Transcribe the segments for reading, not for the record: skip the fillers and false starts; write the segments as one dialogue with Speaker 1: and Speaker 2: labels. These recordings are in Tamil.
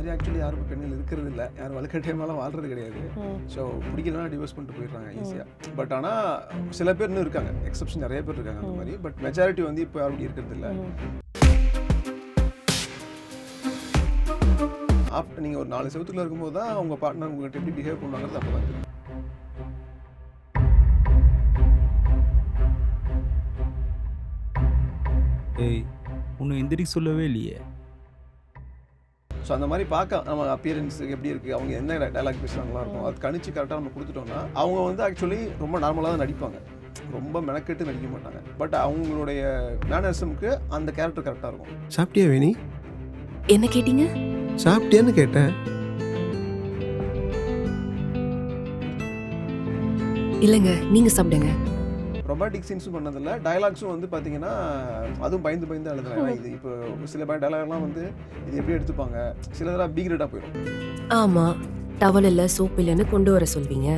Speaker 1: மாதிரி ஆக்சுவலி யாரும் பெண்கள் இருக்கிறது இல்லை, யாரும் வலுக்கட்டாயமாலாம் வாழ்றது கிடையாது. ஸோ பிடிக்கலனா டிவோர்ஸ் பண்ணிட்டு போயிடுறாங்க ஈஸியாக. பட் ஆனால் சில பேர் இன்னும் இருக்காங்க, எக்ஸப்ஷன் நிறைய பேர் இருக்காங்க அந்த மாதிரி. பட் மெஜாரிட்டி வந்து இப்போ யாரும் இருக்கிறது இல்லை. ஆஃப்டர் நீங்கள் ஒரு 4 செவத்துக்குள்ள இருக்கும்போது தான் உங்கள் பார்ட்னர் உங்கள்கிட்ட எப்படி பிஹேவ் பண்ணுவாங்கிறது அப்போ தான் தெரியும்.
Speaker 2: ஏய் உன்னை எந்திரிக்க சொல்லவே இல்லையே.
Speaker 1: ஸோ அந்த மாதிரி பார்க்க நம்ம அப்பியரன்ஸ் எப்படி இருக்குது, அவங்க என்ன டைலாக் பேசுகிறாங்களா இருக்கும், அது கணிச்சு கரெக்டாக நம்ம கொடுத்துட்டோம்னா அவங்க வந்து ஆக்சுவலி ரொம்ப நார்மலாக தான் நடிப்பாங்க, ரொம்ப மெனக்கெட்டு நடிக்க மாட்டாங்க. பட் அவங்களுடைய மேனரிசம்க்கு அந்த கேரக்டர் கரெக்டாக இருக்கும்.
Speaker 3: சாப்பிட்டியா வேணி?
Speaker 4: என்ன கேட்டீங்க?
Speaker 3: சாப்பிட்டியான்னு கேட்டேன்.
Speaker 4: இல்லைங்க, நீங்க சாப்பிடுங்க.
Speaker 1: ரொமான்டிக் சீன்ஸும் பண்ணதில்லை, டைலாக்ஸும் வந்து பார்த்தீங்கன்னா அதுவும் பயந்து பயந்து எழுதுறாங்க. இது இப்போ சில டைலாக்லாம் வந்து இது எப்படி எடுத்துப்பாங்க, சிலதெல்லாம் பீக்ரெட்டாக போயிடும்.
Speaker 4: ஆமா, டவல் இல்ல சோப் இல்லைன்னு கொண்டு வர சொல்வீங்க.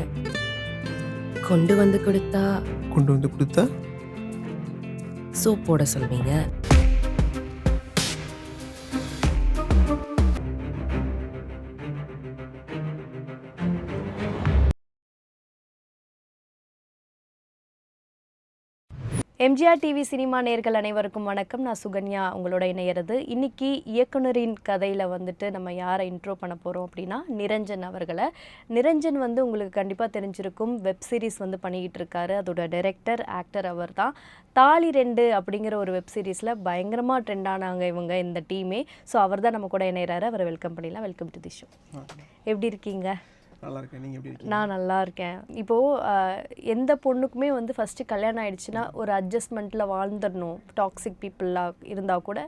Speaker 4: கொண்டு வந்து கொடுத்தா சோப் போட சொல்வீங்க.
Speaker 5: எம்ஜிஆர் டிவி சினிமா நேயர்கள் அனைவருக்கும் வணக்கம். நான் சுகன்யா உங்களோட இணையிறது. இன்னைக்கு இயக்குனரின் கதையில் வந்துட்டு நம்ம யாரை இன்ட்ரோ பண்ண போகிறோம் அப்படின்னா நிரஞ்சன் அவர்களை. நிரஞ்சன் வந்து உங்களுக்கு கண்டிப்பாக தெரிஞ்சிருக்கும், வெப் சீரிஸ் வந்து பண்ணிக்கிட்டு இருக்காரு. அதோட டைரக்டர் ஆக்டர் அவர் தான். தாலி 2 அப்படிங்கிற ஒரு வெப் சீரிஸில் பயங்கரமாக ட்ரெண்ட் ஆனாங்க இவங்க, இந்த டீமே. ஸோ அவர் தான் நம்ம கூட இணையிறாரு. அவரை வெல்கம் பண்ணிடலாம். Welcome to the show. எப்படி இருக்கீங்க?
Speaker 1: நல்லா இருக்கேன், நீங்கள் எப்படி இருக்கீங்க?
Speaker 5: நான் நல்லா இருக்கேன். இப்போது எந்த பொண்ணுக்குமே வந்து ஃபஸ்ட்டு கல்யாணம் ஆகிடுச்சுன்னா ஒரு அட்ஜஸ்ட்மெண்ட்டில் வாழ்ந்துடணும், டாக்ஸிக் பீப்புளாக இருந்தால் கூட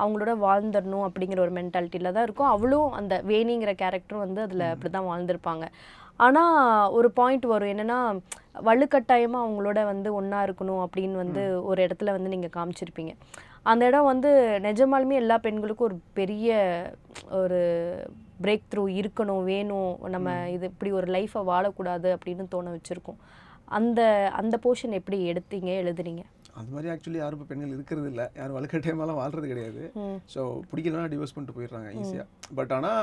Speaker 5: அவங்களோட வாழ்ந்துடணும் அப்படிங்கிற ஒரு மென்டாலிட்டியில் தான் இருக்கும். அவளும் அந்த வேணிங்கிற கேரக்டரும் வந்து அதில் அப்படி தான் வாழ்ந்திருப்பாங்க. ஆனால் ஒரு பாயிண்ட் வரும், என்னென்னா வலுக்கட்டாயமாக அவங்களோட வந்து ஒன்றா இருக்கணும் அப்படின்னு வந்து ஒரு இடத்துல வந்து நீங்கள் காமிச்சிருப்பீங்க. அந்த இடம் வந்து நிஜமாலுமே எல்லா பெண்களுக்கும் ஒரு பெரிய ஒரு பிரேக் த்ரூ இருக்கணும், வேணும், நம்ம இது இப்படி ஒரு லைஃப்பை வாழக்கூடாது அப்படின்னு தோண வச்சுருக்கோம். அந்த போர்ஷன் எப்படி எழுதுறீங்க?
Speaker 1: அது மாதிரி ஆக்சுவலி யாரும் இப்போ பெண்கள் இருக்கிறது இல்லை, யாரும் வலுக்கட்டாயமாலாம் வாழ்றது கிடையாது. ஸோ பிடிக்கலனா டிவோர்ஸ் பண்ணிட்டு போயிடுறாங்க ஈஸியாக. பட் ஆனால்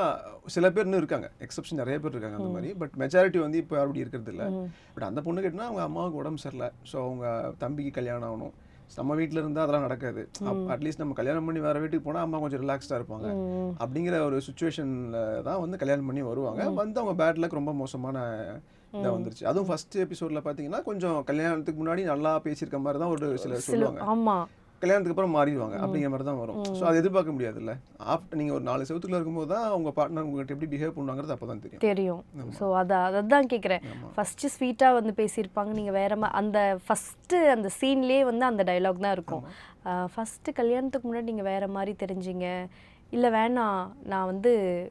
Speaker 1: சில பேர் இன்னும் இருக்காங்க, எக்ஸப்ஷன் நிறைய பேர் இருக்காங்க அந்த மாதிரி. பட் மெஜாரிட்டி வந்து இப்போ யாரும் இருக்கிறது இல்லை. பட் அந்த பொண்ணு கேட்டினா அவங்க அம்மாவுக்கு உடம்பு சரியில்லை, ஸோ அவங்க தம்பிக்கு கல்யாணம் ஆகணும். நம்ம வீட்டில் இருந்தால் அதெல்லாம் நடக்காது. அட்லீஸ்ட் நம்ம கல்யாணம் பண்ணி வேறு வீட்டுக்கு போனால் அம்மா கொஞ்சம் ரிலாக்ஸ்டாக இருப்பாங்க அப்படிங்கிற ஒரு சுச்சுவேஷனில் தான் வந்து கல்யாணம் பண்ணி வருவாங்க. வந்து அவங்க பேட் லக் ரொம்ப மோசமான இதாக வந்துருச்சு. அதுவும் ஃபர்ஸ்ட் எபிசோடில் பார்த்தீங்கன்னா கொஞ்சம் கல்யாணத்துக்கு முன்னாடி நல்லா பேசியிருக்க மாதிரி தான் ஒரு சிலர் சொல்லுவாங்க.
Speaker 5: ஆமாம்,
Speaker 1: கல்யாணத்துக்கு அப்புறம் மாறிடுவாங்க அப்படிங்கிற மாதிரி தான் வரும். ஸோ அது எதிர்பார்க்க முடியாதுல்ல. ஆஃப்டர் நீங்கள் ஒரு 4 செவத்துக்குள்ள இருக்கும்போது தான் உங்கள் பார்ட்னர் உங்கள்கிட்ட எப்படி பிஹேவ் பண்ணுவாங்கிறது அப்போ தான் தெரியும்.
Speaker 5: ஸோ அதான் கேட்குறேன். ஃபஸ்ட்டு ஸ்வீட்டாக வந்து பேசியிருப்பாங்க, நீங்கள் வேற அந்த ஃபஸ்ட்டு அந்த சீன்லேயே வந்து அந்த டைலாக் தான் இருக்கும். ஃபஸ்ட்டு கல்யாணத்துக்கு முன்னாடி நீங்கள் வேறு மாதிரி தெரிஞ்சிங்க, இல்லை வேணாம், நான் வந்து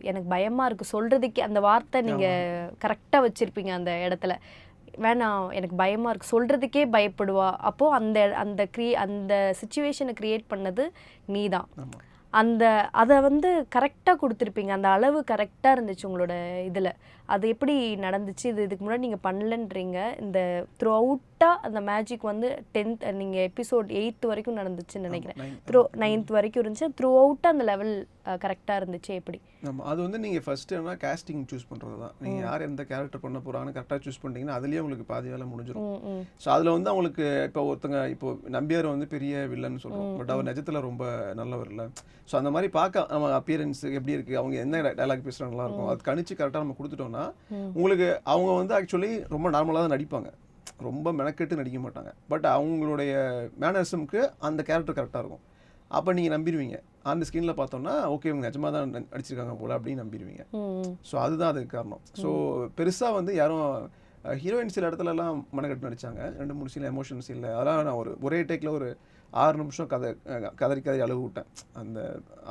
Speaker 5: எனக்கு பயமாக இருக்குது சொல்கிறதுக்கே, அந்த வார்த்தை நீங்கள் கரெக்டாக வச்சுருப்பீங்க அந்த இடத்துல. வேணாம், எனக்கு பயமாக இருக்குது சொல்கிறதுக்கே பயப்படுவா. அப்போது அந்த சிச்சுவேஷனை க்ரியேட் பண்ணது நீ தான். அதை வந்து கரெக்டாக கொடுத்துருப்பீங்க, அந்த அளவு கரெக்டாக இருந்துச்சு உங்களோட இதில். அது எப்படி நடந்துச்சு? இதுக்கு முன்னாடி நீங்கள் பண்ணலன்றீங்க. இந்த த்ரூ அவுட்டாக அந்த மேஜிக் வந்து 10th நீங்கள் எபிசோட் 8th வரைக்கும் நடந்துச்சுன்னு நினைக்கிறேன். 9th வரைக்கும் இருந்துச்சு. த்ரூ அவுட்டாக அந்த லெவல் கரெக்டாக இருந்துச்சு. எப்படி?
Speaker 1: அது வந்து நீங்கள் ஃபஸ்ட்டு என்ன கேஸ்டிங் சூஸ் பண்ணுறது தான். நீங்கள் யார் எந்த கேரக்டர் பண்ண போகிறாங்கன்னு கரெக்டாக சூஸ் பண்ணிட்டீங்கன்னா அதுலேயே உங்களுக்கு பாதி வேலை முடிஞ்சிடும். ஸோ அதில் வந்து அவங்களுக்கு இப்போ ஒருத்தங்க இப்போ நம்பியார் வந்து பெரிய வில்லன்னு சொல்கிறோம், பட் அவர் நிஜத்தில் ரொம்ப நல்லவர் இல்லை. ஸோ அந்த மாதிரி பார்க்க நம்ம அப்பியரன்ஸ் எப்படி இருக்குது, அவங்க என்ன டைலாக் பேசுகிறாங்களா இருக்கும், அது கணிச்சு கரெக்டாக நம்ம கொடுத்துட்டோம்னா உங்களுக்கு அவங்க வந்து ஆக்சுவலி ரொம்ப நார்மலாக தான் நடிப்பாங்க, ரொம்ப மெனக்கெட்டு நடிக்க மாட்டாங்க. பட் அவங்களுடைய மேனரிசம்க்கு அந்த கேரக்டர் கரெக்டாக இருக்கும். அப்போ நீங்கள் நம்பிடுவீங்க. அந்த ஸ்கிரீனில் பார்த்தோம்னா ஓகே இவங்க நிஜமாக தான் நடிச்சிருக்காங்க போல் அப்படின்னு நம்பிடுவீங்க. ஸோ அதுதான் அதுக்கு காரணம். ஸோ பெருசாக வந்து யாரும் ஹீரோயின் சில இடத்துலலாம் மெனக்கெட்டு நடித்தாங்க, 2-3 சீன் எமோஷன்ஸ் இல்லை, அதெல்லாம் நான் ஒரே டேக்கில் ஒரு 6 நிமிஷம் கதறி அழுகு விட்டேன் அந்த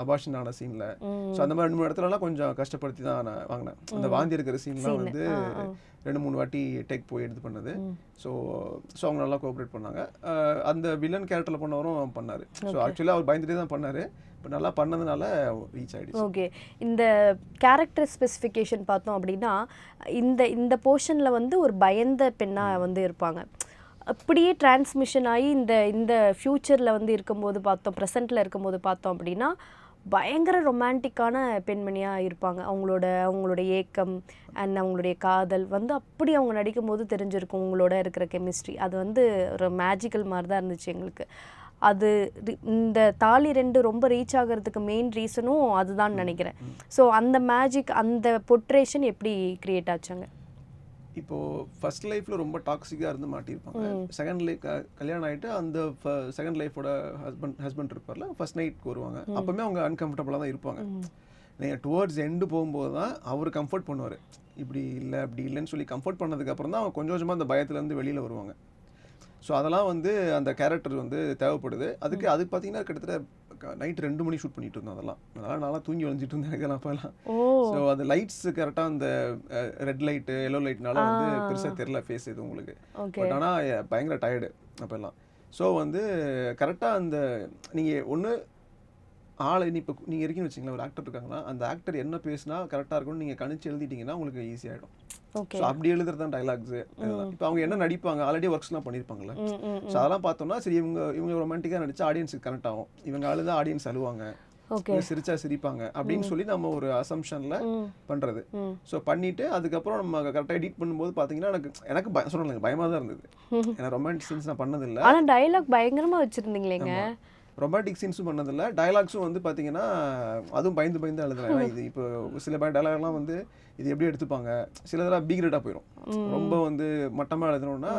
Speaker 1: அபாஷன் ஆன சீனில். ஸோ அந்த மாதிரி 2-3 இடத்துலலாம் கொஞ்சம் கஷ்டப்படுத்தி தான் நான் வாங்கினேன். அந்த வாந்தி இருக்கிற சீன்லாம் வந்து 2-3 வாட்டி டேக் போய் எடுத்து பண்ணது. ஸோ அவங்க நல்லா கோஆப்ரேட் பண்ணாங்க. அந்த வில்லன் கேரக்டரில் பண்ணவரும் பண்ணார். ஸோ ஆக்சுவலாக அவர் பயந்துட்டே தான் பண்ணார், பட் நல்லா பண்ணதுனால ரீச் ஆகிடுச்சு.
Speaker 5: ஓகே, இந்த கேரக்டர் ஸ்பெசிஃபிகேஷன் பார்த்தோம் அப்படின்னா இந்த போர்ஷனில் வந்து ஒரு பயந்த பெண்ணாக வந்து இருப்பாங்க. அப்படியே டிரான்ஸ்மிஷன் ஆகி இந்த ஃப்யூச்சரில் வந்து இருக்கும்போது பார்த்தோம், ப்ரெசென்ட்டில் இருக்கும்போது பார்த்தோம் அப்படின்னா பயங்கர ரொமான்டிக்கான பெண்மணியாக இருப்பாங்க. அவங்களோட ஏக்கம் அண்ட் அவங்களுடைய காதல் வந்து அப்படி அவங்க நடிக்கும்போது தெரிஞ்சிருக்கும் உங்களோட இருக்கிற கெமிஸ்ட்ரி. அது வந்து ஒரு மேஜிக்கல் மாதிரி தான் இருந்துச்சு எங்களுக்கு. அது இந்த தாலி 2 ரொம்ப ரீச் ஆகிறதுக்கு மெயின் ரீசனும் அதுதான் நினைக்கிறேன். ஸோ அந்த மேஜிக், அந்த பொட்ரேஷன் எப்படி கிரியேட் ஆச்சாங்க?
Speaker 1: இப்போ ஃபர்ஸ்ட் லைஃப்ல ரொம்ப டாக்ஸிக்காக இருந்து மாட்டியிருப்பாங்க. செகண்ட் லைஃப் கல்யாணம் ஆகிட்டு அந்த செகண்ட் லைஃபோட ஹஸ்பண்ட் இருப்பார்ல, ஃபர்ஸ்ட் நைட்க்கு வருவாங்க. அப்போவுமே அவங்க அன்கம்ஃபர்டபுளாக தான் இருப்பாங்க. நீங்கள் டுவர்ட்ஸ் எண்டு போகும்போது தான் அவர் கம்ஃபர்ட் பண்ணுவார். இப்படி இல்லை அப்படி இல்லைன்னு சொல்லி கம்ஃபர்ட் பண்ணதுக்கப்புறம் தான் அவங்க கொஞ்சம் கொஞ்சமாக அந்த பயத்துலேருந்து வெளியில் வருவாங்க. ஸோ அதெல்லாம் வந்து அந்த கேரக்டர் வந்து தேவைப்படுது. அது பார்த்தீங்கன்னா கிட்டத்தட்ட நைட் 2 மணி ஷூட் பண்ணிட்டு இருந்தோம். அதெல்லாம் நல்லா தூங்கி வளைஞ்சிட்டு இருந்தேன் எனக்கு அப்போலாம். ஸோ அந்த லைட்ஸ் கரெக்டாக அந்த ரெட் லைட்டு எல்லோ லைட்னால வந்து பெருசாக தெரில ஃபேஸ் இது உங்களுக்கு. பட் ஆனால் பயங்கர டயர்டு அப்போல்லாம். ஸோ வந்து கரெக்டாக அந்த நீங்கள் ஒன்று ஆளை இப்போ நீங்கள் இருக்கீங்கன்னு வச்சிங்களேன், ஒரு ஆக்டர் இருக்காங்கன்னா அந்த ஆக்டர் என்ன பேசினா கரெக்டாக இருக்கும்னு நீங்கள் கணிச்சு எழுதிட்டீங்கன்னா உங்களுக்கு ஈஸியாகிடும். ஸோ அப்படி எழுதுறது தான் டைலாக்ஸு. இப்போ அவங்க என்ன நடிப்பாங்க, ஆல்ரெடி ஒர்க்ஸ்லாம் பண்ணியிருப்பாங்கல்ல. ஸோ அதெல்லாம் பார்த்தோம்னா சரி இவங்க ரொமான்டிக்காக நடிச்சா ஆடியன்ஸுக்கு கனெக்ட் ஆகும், இவங்க அழுதா ஆடியன்ஸ் அழுவாங்க, சிரிச்சா சிரிப்பாங்க அப்படின்னு சொல்லி நம்ம ஒரு அசம்ஷன்ல பண்றது. ஸோ பண்ணிட்டு அதுக்கப்புறம் நம்ம கரெக்டாக எடிட் பண்ணும்போது பார்த்தீங்கன்னா எனக்கு சொன்னாங்க பயமாக தான் இருந்தது. ஏன்னா ரொமான்டிக் சீன்ஸ் நான் பண்ணதில்லை.
Speaker 5: ஆனால் டைலாக் பயங்கரமாக வச்சுருந்தீங்களேங்க.
Speaker 1: ரொமான்டிக் சீன்ஸும் பண்ணதில்லை. டைலாக்ஸும் வந்து பார்த்தீங்கன்னா அதுவும் பயந்து எழுதுறேன். ஏன்னா இது இப்போ சில டைலாக்லாம் வந்து இது எப்படி எடுத்துப்பாங்க, சிலதெல்லாம் பீக்ரேட்டாக போயிடும். ரொம்ப வந்து மட்டமாக எழுதணும்னா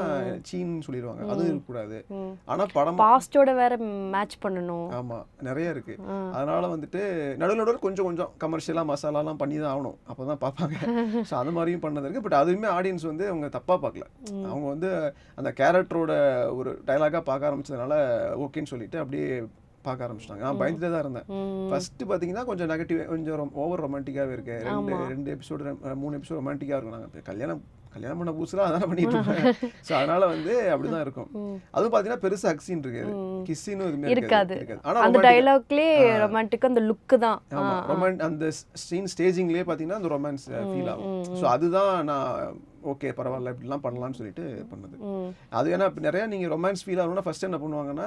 Speaker 1: சீன்னு சொல்லிடுவாங்க, அதுவும் இருக்கக்கூடாது. ஆனால் படம்
Speaker 5: பாஸ்டோட வேற மேட்ச் பண்ணணும்.
Speaker 1: ஆமாம், நிறைய இருக்கு. அதனால வந்துட்டு நடுவில் கொஞ்சம் கமர்ஷியலாக மசாலாலாம் பண்ணி தான் ஆகணும், அப்போ தான் பார்ப்பாங்க. ஸோ அது மாதிரியும் பண்ணது இருக்கு. பட் அதுவுமே ஆடியன்ஸ் வந்து அவங்க தப்பாக பார்க்கல. அவங்க வந்து அந்த கேரக்டரோட ஒரு டைலாகாக பார்க்க ஆரம்பிச்சதுனால ஓகேன்னு சொல்லிட்டு அப்படியே பார்க்க ஆரம்பிச்சிட்டாங்க. நான் பயந்துட்டே தான் இருந்தேன். ஃபர்ஸ்ட் பார்த்தீங்கன்னா கொஞ்சம் நெகட்டிவ், கொஞ்சம் ஓவர் ரொமான்டிக்காகவே இருக்கு. 2 எபிசோடு 3 எபிசோடு ரொமான்டிக்காக இருக்கும். நாங்கள் கல்யாணம் பண்ண புதுசுல அதான் பண்ணிட்டு இருப்பேன். ஸோ அதனால வந்து அப்படிதான் இருக்கும். அதுவும் பார்த்தீங்கன்னா பெருசாக அக்ஸின் இருக்காது, கிஸ்ஸின்னு எதுவுமே இருக்காது. ஆனால்
Speaker 5: அந்த டைலாக்லேயே ரொமான்டிக்காக அந்த லுக்கு தான்.
Speaker 1: ஆமாம், அந்த சீன் ஸ்டேஜிங்லேயே பார்த்தீங்கன்னா அந்த ரொமான்ஸ் ஃபீல் ஆகும். ஸோ அதுதான் நான் ஓகே பரவாயில்ல இப்படிலாம் பண்ணலாம்னு சொல்லிட்டு பண்ணது. அது ஏன்னா நிறைய நீங்கள் ரொமான்ஸ் ஃபீல் ஆகணும்னா ஃபர்ஸ்ட் என்ன பண்ணுவாங்கன்னா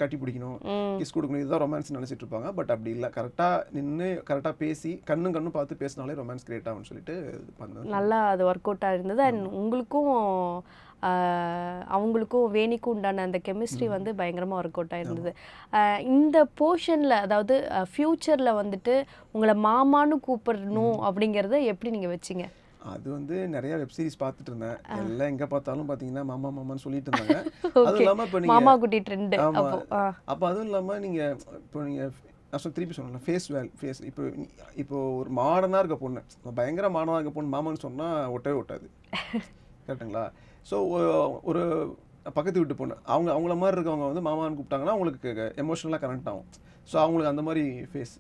Speaker 1: கட்டி பிடிக்கணும், கிஸ் கொடுக்கணும், இதுதான் ரொமான்ஸ் நினச்சிட்டு இருப்பாங்க. பட் அப்படி இல்லை, கரெக்டாக நின்று கரெக்டாக பேசி கண்ணு பார்த்து பேசினாலே ரொமான்ஸ் கிரியேட் ஆகும்னு சொல்லிட்டு பண்ணது.
Speaker 5: நல்லா அது ஒர்க் அவுட் ஆயிருந்தது. அண்ட் உங்களுக்கும் அவங்களுக்கும் வேணிக்கும் உண்டான அந்த கெமிஸ்ட்ரி வந்து பயங்கரமாக ஒர்க் அவுட் ஆயிருந்தது. இந்த போர்ஷனில் அதாவது ஃப்யூச்சரில் வந்துட்டு உங்களை மாமான்னு கூப்பிடணும் அப்படிங்கிறத எப்படி நீங்கள் வச்சிங்க?
Speaker 1: அது வந்து நிறைய வெப் சீரிஸ் பார்த்துட்டு இருந்தேன். எல்லாம் எங்கே பார்த்தாலும் பார்த்தீங்கன்னா மாமான்னு சொல்லிட்டு இருந்தாங்க. அதுவும் இல்லாமல் இப்போ நீங்கள்
Speaker 5: மாமா குட்டி ட்ரெண்ட்.
Speaker 1: அப்போ அதுவும் இல்லாமல் நீங்கள் இப்போ நீங்கள் நான் திருப்பி சொன்னேன் ஃபேஸ் இப்போ ஒரு மாடர்னாக இருக்க பொண்ணு, பயங்கர மாடர்னாக இருக்க பொண்ணு மாமான்னு சொன்னால் ஒட்டவே ஒட்டாது. கரெக்டுங்களா? ஸோ ஒரு பக்கத்து வீட்டு பொண்ணு அவங்கள மாதிரி இருக்கவங்க வந்து மாமான்னு கூப்பிட்டாங்கன்னா அவங்களுக்கு எமோஷனலாக கனெக்ட் ஆகும். ஸோ அவங்களுக்கு அந்த மாதிரி ஃபேஸ்.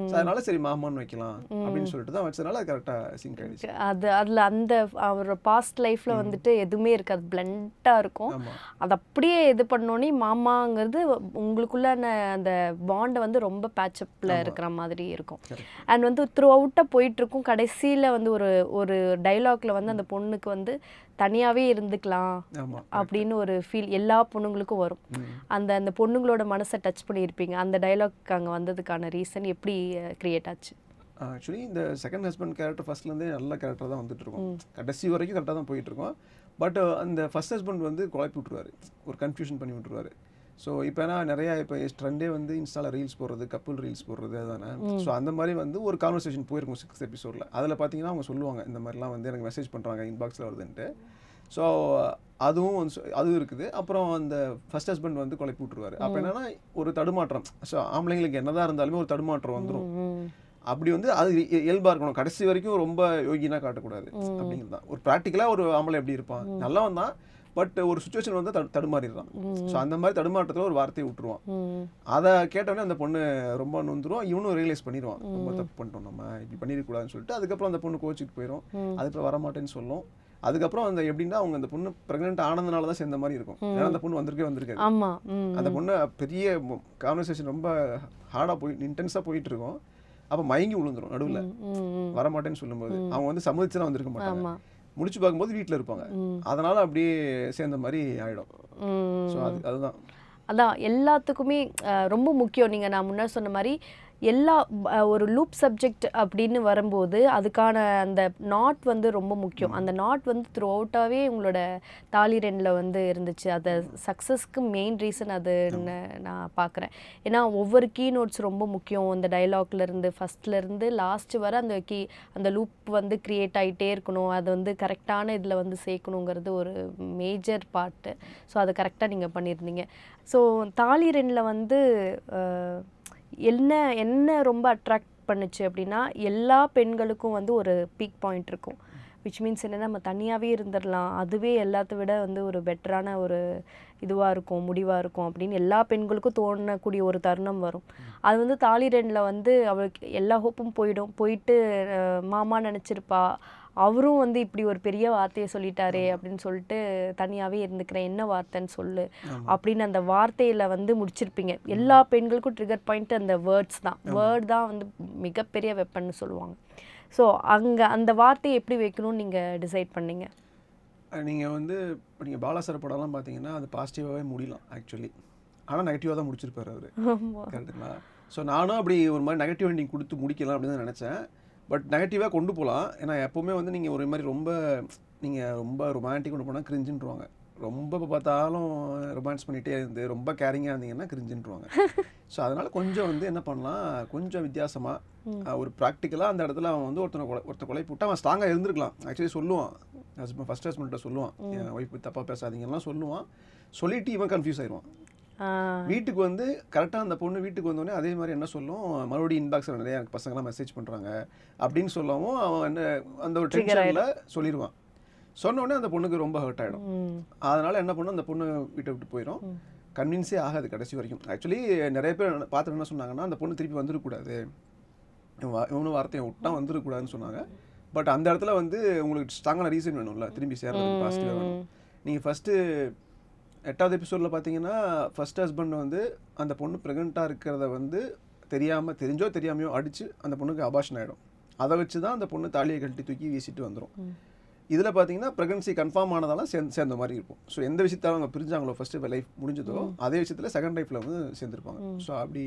Speaker 1: ஸோ அதனால சரி மாமான்னு வைக்கலாம் அப்படின்னு சொல்லிட்டு தான் வச்சதுனால அது கரெக்டாக சிங்க் ஆகிடுச்சு.
Speaker 5: அதில் அந்த அவர் பாஸ்ட் லைஃப்பில் வந்துட்டு எதுவுமே இருக்காது, பிளண்ட்டாக இருக்கும். அது அப்படியே இது பண்ணோன்னே மாமாங்கிறது உங்களுக்குள்ளான அந்த பாண்டை வந்து ரொம்ப பேச்சப்பில் இருக்கிற மாதிரி இருக்கும். அண்ட் வந்து த்ரூ அவுட்டாக போயிட்டுருக்கும். கடைசியில் வந்து ஒரு டைலாக்ல வந்து அந்த பொண்ணுக்கு வந்து தனியாகவே இருந்துக்கலாம் அப்படின்னு ஒரு ஃபீல் எல்லா பொண்ணுங்களுக்கும் வரும். அந்த பொண்ணுங்களோட மனசை டச் பண்ணியிருப்பீங்க. அந்த டைலாக் அங்கே வந்ததுக்கான ரீசன் எப்படி கிரியேட் ஆச்சு?
Speaker 1: ஆக்சுவலி இந்த செகண்ட் ஹஸ்பண்ட் கேரக்டர் ஃபர்ஸ்ட்லேருந்தே நல்ல கேரக்டர் தான் வந்துட்டு இருக்கோம். கடைசி வரைக்கும் கரெக்டாக தான் போயிட்டு இருக்கோம். பட் அந்த ஃபர்ஸ்ட் ஹஸ்பண்ட் வந்து குழப்பி விட்டுருவாரு, ஒரு கன்ஃபியூஷன் பண்ணி விட்டுருவாரு. ஸோ இப்போ ஏன்னா நிறையா இப்போ ட்ரெண்டே வந்து இன்ஸ்டாவில் ரீல்ஸ் போடுறது, கப்புள் ரீல்ஸ் போடுறது அதுதானே. ஸோ அந்த மாதிரி வந்து ஒரு கான்வர்சேஷன் போயிருக்கும் 6th எபிசோடில். அதில் பார்த்தீங்கன்னா அவங்க சொல்லுவாங்க இந்த மாதிரிலாம் வந்து எனக்கு மெசேஜ் பண்ணுறாங்க இன்பாக்ஸில் வருதுன்ட்டு. ஸோ அதுவும் இருக்குது. அப்புறம் அந்த ஃபர்ஸ்ட் ஹஸ்பண்ட் வந்து குழப்பி விட்டுருவாரு. அப்போ என்னன்னா ஒரு தடுமாற்றம். ஸோ ஆம்பளைங்களுக்கு என்னதான் இருந்தாலுமே ஒரு தடுமாற்றம் வந்துடும். அப்படி வந்து அது இயல்பாக இருக்கணும். கடைசி வரைக்கும் ரொம்ப யோகினா காட்டக்கூடாது அப்படிங்கிறது தான். ஒரு ப்ராக்டிக்கலாக ஒரு ஆம்பளை எப்படி இருப்பான், நல்லவன் தான், பட் ஒரு சுச்சுவேஷன் வந்து தடுமாறிடுறான். ஸோ அந்த மாதிரி தடுமாற்றத்தில் ஒரு வார்த்தையை விட்டுருவான். அதை கேட்டோடனே அந்த பொண்ணு ரொம்ப நொந்துரும். இவனும் ரியலைஸ் பண்ணிடுவான், ரொம்ப தப்பு பண்ணிட்டோம் நம்ம, இப்படி பண்ணிடக்கூடாதுன்னு சொல்லிட்டு. அதுக்கப்புறம் அந்த பொண்ணு கோச்சிட்டு போயிடும், அதுக்கப்புறம் வரமாட்டேன்னு சொல்லும். அதுக்கப்புறம் அந்த எப்படின்னா அவங்க அந்த பொண்ணு பிரெக்னென்ட் ஆனதுனால தான் சேர்ந்த மாதிரி இருக்கும். ஏன்னா அந்த பொண்ணு வந்திருக்காது. அந்த பொண்ணு பெரிய கான்வர்சேஷன் ரொம்ப ஹார்டாக இன்டென்ஸாக போயிட்டு இருக்கும். அப்போ மயங்கி விழுந்துரும் நடுவில் வரமாட்டேன்னு சொல்லும்போது. அவங்க வந்து சம்மதிச்சுலாம் வந்திருக்க மாட்டாங்க, முடிச்சு பார்க்கும்போது வீட்டில் இருப்பாங்க. அதனால அப்படியே சேர்ந்த மாதிரி ஆயிடும். ஸோ அதுதான்
Speaker 5: அதான் எல்லாத்துக்குமே ரொம்ப முக்கியம். நான் முன்னாடி சொன்ன மாதிரி எல்லா ஒரு லூப் சப்ஜெக்ட் அப்படின்னு வரும்போது அதுக்கான அந்த நாட் வந்து ரொம்ப முக்கியம். அந்த நாட் வந்து த்ரூ அவுட்டாகவே உங்களோட தாலி ரெண்டில் வந்து இருந்துச்சு. அதை சக்ஸஸ்க்கு மெயின் ரீசன் அதுன்னு நான் பார்க்குறேன். ஏன்னா ஒவ்வொரு கீ நோட்ஸ் ரொம்ப முக்கியம். அந்த டைலாக்லேருந்து ஃபஸ்ட்லேருந்து லாஸ்ட் வர அந்த லூப் வந்து க்ரியேட் ஆகிட்டே இருக்கணும். அது வந்து கரெக்டான இதில் வந்து சேர்க்கணுங்கிறது ஒரு மேஜர் பார்ட்டு. ஸோ அதை கரெக்டாக நீங்கள் பண்ணியிருந்தீங்க. ஸோ தாலி ரெண்டில் வந்து என்ன ரொம்ப அட்ராக்ட் பண்ணுச்சு அப்படின்னா, எல்லா பெண்களுக்கும் வந்து ஒரு பீக் பாயிண்ட் இருக்கும். விச் மீன்ஸ் என்னென்னா, நம்ம தனியாகவே இருந்துடலாம், அதுவே எல்லாத்த விட வந்து ஒரு பெட்டரான ஒரு இதுவாக இருக்கும், முடிவாக இருக்கும் அப்படின்னு எல்லா பெண்களுக்கும் தோணக்கூடிய ஒரு தருணம் வரும். அது வந்து தாலி ரெண்டில் வந்து அவளுக்கு எல்லா ஹோப்பும் போயிட்டு மாமா நினச்சிருப்பா, அவரும் வந்து இப்படி ஒரு பெரிய வார்த்தையை சொல்லிட்டாரே அப்படின்னு சொல்லிட்டு தனியாகவே இருந்துக்கிறேன், என்ன வார்த்தைன்னு சொல்லு அப்படின்னு அந்த வார்த்தையில் வந்து முடிச்சிருப்பீங்க. எல்லா பெண்களுக்கும் ட்ரிகர் பாயிண்ட் அந்த வேர்ட்ஸ் தான். வேர்ட் தான் வந்து மிகப்பெரிய வெப்பன்னு சொல்லுவாங்க. ஸோ அங்கே அந்த வார்த்தையை எப்படி வைக்கணும்னு நீங்கள் டிசைட் பண்ணீங்க?
Speaker 1: நீங்கள் வந்து இப்போ நீங்கள் பாலாசர படம்லாம் பார்த்தீங்கன்னா அது பாசிட்டிவாகவே முடியலாம் ஆக்சுவலி. ஆனால் நெகட்டிவாக தான் முடிச்சிருப்பார் அவர். கரெக்டுங்களா? ஸோ நானும் அப்படி ஒரு மாதிரி நெகட்டிவ் எண்டிங் கொடுத்து முடிக்கலாம் அப்படின்னு தான் நினச்சேன். பட் நெகட்டிவாக கொண்டு போகலாம். ஏன்னா எப்போவுமே வந்து நீங்கள் ஒரு மாதிரி ரொம்ப ரொமான்டிக் கொண்டு போனால் கிரிஞ்சுன்றுவாங்க. ரொம்ப இப்போ பார்த்தாலும் ரொமான்ஸ் பண்ணிகிட்டே இருந்து ரொம்ப கேரிங்காக இருந்தீங்கன்னா கிரிஞ்சுன்றுவாங்க. ஸோ அதனால் கொஞ்சம் வந்து என்ன பண்ணலாம், கொஞ்சம் வித்தியாசமாக ஒரு ப்ராக்டிக்கலாக அந்த இடத்துல அவன் வந்து ஒருத்தர் கொலை போட்டு அவன் ஸ்ட்ராங்காக இருந்திருக்கலாம். ஆக்சுவலி சொல்லுவான், ஃபர்ஸ்ட் ஹஸ்பண்ட்டை சொல்லுவான், என் ஒய்ஃப் தப்பாக பேசாதீங்கலாம் சொல்லுவான். சொல்லிவிட்டு இவன் கன்ஃபியூஸ் ஆயிடுவான். வீட்டுக்கு வந்து கரெக்டாக அந்த பொண்ணு வீட்டுக்கு வந்தோடனே அதே மாதிரி என்ன சொல்லும், மறுபடியும் இன்பாக்ஸில் நிறைய எனக்கு பசங்களாம் மெசேஜ் பண்ணுறாங்க அப்படின்னு சொல்லவும் அவன் என்ன அந்த ஒரு டென்ஷனில் சொல்லிடுவான். சொன்னோடனே அந்த பொண்ணுக்கு ரொம்ப ஹர்ட் ஆகிடும். அதனால் என்ன பண்ணும், அந்த பொண்ணு வீட்டை விட்டு போயிடும். கன்வின்ஸே ஆகாது கடைசி வரைக்கும். ஆக்சுவலி நிறைய பேர் பார்த்துட்டு என்ன சொன்னாங்கன்னா, அந்த பொண்ணு திருப்பி வந்துடக்கூடாது, இவனு வார்த்தையை விட்டா வந்துடக்கூடாதுன்னு சொன்னாங்க. பட் அந்த இடத்துல வந்து உங்களுக்கு ஸ்ட்ராங்கான ரீசன் வேணும்ல திரும்பி சேர்றதுக்கு, பாசிட்டிவாக வேணும். நீங்கள் ஃபஸ்ட்டு 8வது எபிசோடில் பார்த்தீங்கன்னா ஃபர்ஸ்ட் ஹஸ்பண்ட் வந்து அந்த பொண்ணு ப்ரெக்னெண்ட்டாக இருக்கிறத வந்து தெரிஞ்சோ தெரியாமையோ அடித்து அந்த பொண்ணுக்கு அபார்ஷன் ஆகிடும். அதை வச்சு தான் அந்த பொண்ணு தாலியை கழட்டி தூக்கி வீசிட்டு வந்துடும். இதில் பார்த்தீங்கன்னா ப்ரெக்னன்சி கன்ஃபார்ம் ஆனதாலும் சேர்ந்த மாதிரி இருக்கும். ஸோ எந்த விஷயத்தாலும் அவங்க பிரிஞ்சாங்களோ ஃபஸ்ட்டு லைஃப் முடிஞ்சதோ அதே விஷயத்தில் செகண்ட் லைஃப்பில் வந்து சேர்ந்துருப்பாங்க. ஸோ அப்படி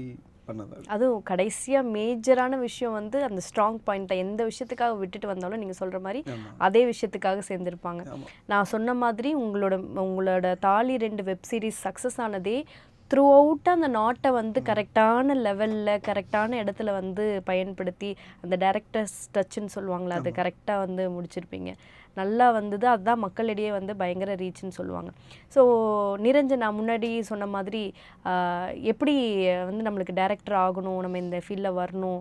Speaker 1: பண்ணது.
Speaker 5: அதுவும் கடைசியாக மேஜரான விஷயம் வந்து அந்த ஸ்ட்ராங் பாயிண்ட்டை எந்த விஷயத்துக்காக விட்டுட்டு வந்தாலும் நீங்கள் சொல்கிற மாதிரி அதே விஷயத்துக்காக சேர்ந்துருப்பாங்க. நான் சொன்ன மாதிரி உங்களோட தாலி ரெண்டு வெப் சீரிஸ் சக்ஸஸ் ஆனதே த்ரூ அவுட்டாக அந்த நாட்டை வந்து கரெக்டான லெவலில் கரெக்டான இடத்துல வந்து பயன்படுத்தி அந்த டைரக்டர்ஸ் டச்சுன்னு சொல்லுவாங்களே அது கரெக்டாக வந்து முடிச்சிருப்பீங்க. நல்லா வந்தது. அதுதான் மக்களிடையே வந்து பயங்கர ரீச்னு சொல்லுவாங்க. ஸோ நிரஞ்சன், நான் முன்னாடி சொன்ன மாதிரி எப்படி வந்து நம்மளுக்கு டைரக்டர் ஆகணும், நம்ம இந்த ஃபீல்டில் வரணும்,